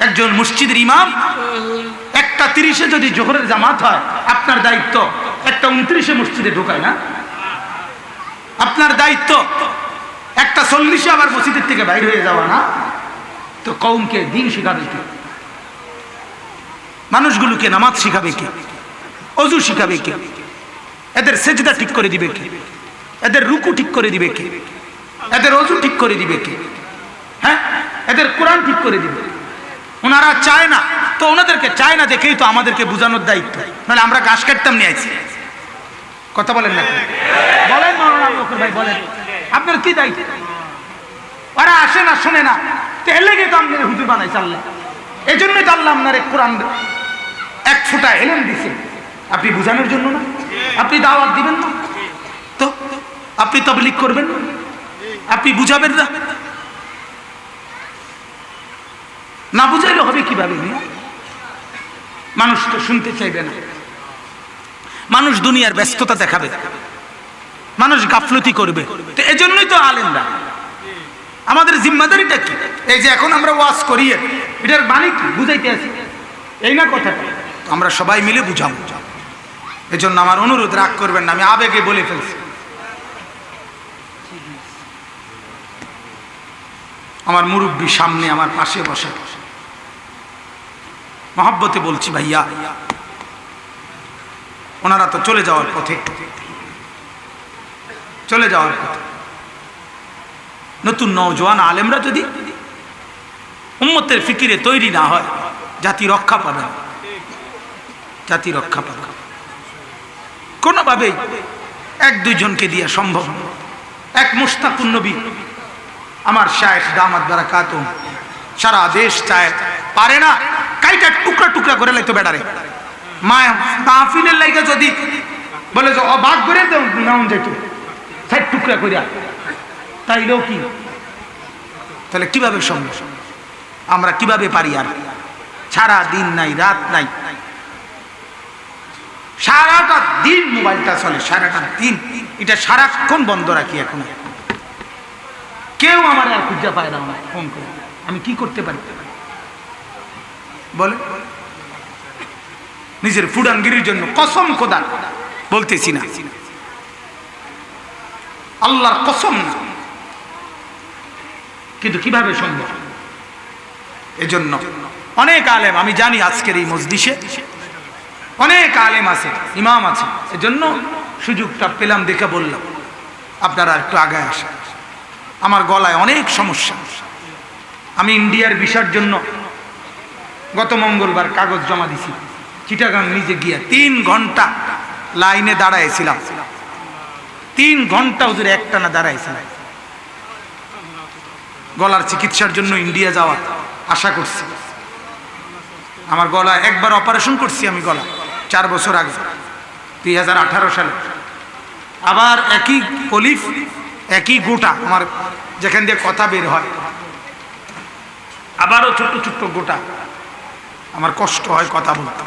একজন মসজিদের ইমাম 1:30-এ যদি জোহরের জামাত হয়, আপনার দায়িত্ব 1:29-এ মসজিদে ঢোকায় না? আপনার দায়িত্ব 1:40-এ আবার মসজিদের থেকে বাইর হয়ে যাওয়া না? তো কওমকে দিন শিখাবে কে? মানুষগুলোকে নামাজ শিখাবে কে? অজু শিখাবে কে? এদের সেজদা ঠিক করে দিবে কে? এদের রুকু ঠিক করে দিবে কে? এদের অজু ঠিক করে দিবে কে? হ্যাঁ, এদের কোরআন ঠিক করে দিবে। ওনারা চায় না, তো ওনাদেরকে চায় না দেখেই তো আমাদেরকে বোঝানোর দায়িত্ব। নাহলে আমরা ঘাস কাটতাম নিয়ে আইছি। কথা বলেন না? বলেন মাওলানা বকর ভাই, বলেন আপনার কি দায়িত্ব? ওরা আসে না, শোনে না, তো এর লেগে তো আপনার হুজুর বানাইছে আল্লাহ। এই জন্যই তো আল্লাহ আপনার কোরআন এক ফোঁটা এলেন দিছে, আপনি বুঝানোর জন্য না? আপনি দাওয়াত দিবেন না? তো আপনি তাবলীগ করবেন না? আপনি বুঝাবেন না? না বুঝাইলে হবে কিভাবে? মানুষ তো শুনতে চাইবে না। মানুষ দুনিয়ার ব্যস্ততা দেখাবে, মানুষ গাফলতি করবে। তো এজন্যই তো আলেমরা, আমাদের জিম্মাদারিটা কি? এই যে এখন আমরা ওয়াজ করি, এটার মানে কি বুঝাইতে আছি, এই না কথাটা? আমরা সবাই মিলে বুঝাবো। এজন্য আমার অনুরোধ, রাগ করবেন না, আমি আবেগে বলে ফেলছি। আমার মুরব্বী সামনে আমার পাশে বসে, মহব্বতে বলছি, ভাইয়া ওনারা তো চলে যাওয়ার পথে, চলে যাওয়ার পথে। নতুন নওজোয়ান আলেমরা যদি উম্মতের ফিকিরে তৈরি না হয়, জাতি রক্ষা পাবে না। জাতি রক্ষা পাবে কোনোভাবেই 1-2 জনকে দিয়ে সম্ভব। এক মুশতাকুন নবী আমার শায়েখ দামাত বারাকাতুহু সারা দেশ চায়, পারে না, কাইটা টুকরা টুকরা করে লাইতো বেড়ারে। মাহফিলের লাইগা যদি বলে যে অবাক করে দেও নাম যেত 60 টুকরা করিয়া, তাইলেও কি? তাহলে কিভাবে সম্ভব? আমরা কিভাবে পারি? আর সারা দিন নাই, রাত নাই, সারাটা দিন মোবাইলটা চলে, সারাটা দিন। এটা সারাক্ষণ বন্ধ রাখি। এখন কেউ আমার আর খুঁজে পায় না ফোন করে। আমি কি করতে পারি বলে? নিজের ফুডাঙ্গিরির জন্য কসম খোদা বলতেছি না, আল্লাহর কসম না, কিন্তু কিভাবে সম্ভব? এজন্য অনেক আলেম, আমি জানি আজকের এই মজলিসে অনেক আলেম আছে, ইমাম আছে, এজন্য সুযোগটা পেলাম দেখে বললাম আপনারা একটু আগে আসেন। আমার গলায় অনেক সমস্যা। আমি ইন্ডিয়ার ভিসার জন্য গত মঙ্গলবার কাগজ জমা দিছি চিটাগাং নিজে গিয়ে। 3 ঘন্টা লাইনে দাঁড়াইছিলাম, 3 ঘন্টা হুজুর একটানা দাঁড়াইছিলাম। গলার চিকিৎসার জন্য ইন্ডিয়া যাওয়ার আশা করছি। আমার গলা একবার অপারেশন করছি আমি, গলা 4 বছর আগে 2018 সালে। আবার একই পলিফ, একই গোটা আমার যেখান দিয়ে কথা বের হয়, আবারও ছোট্ট ছোট্ট গোটা। আমার কষ্ট হয় কথা বলতে।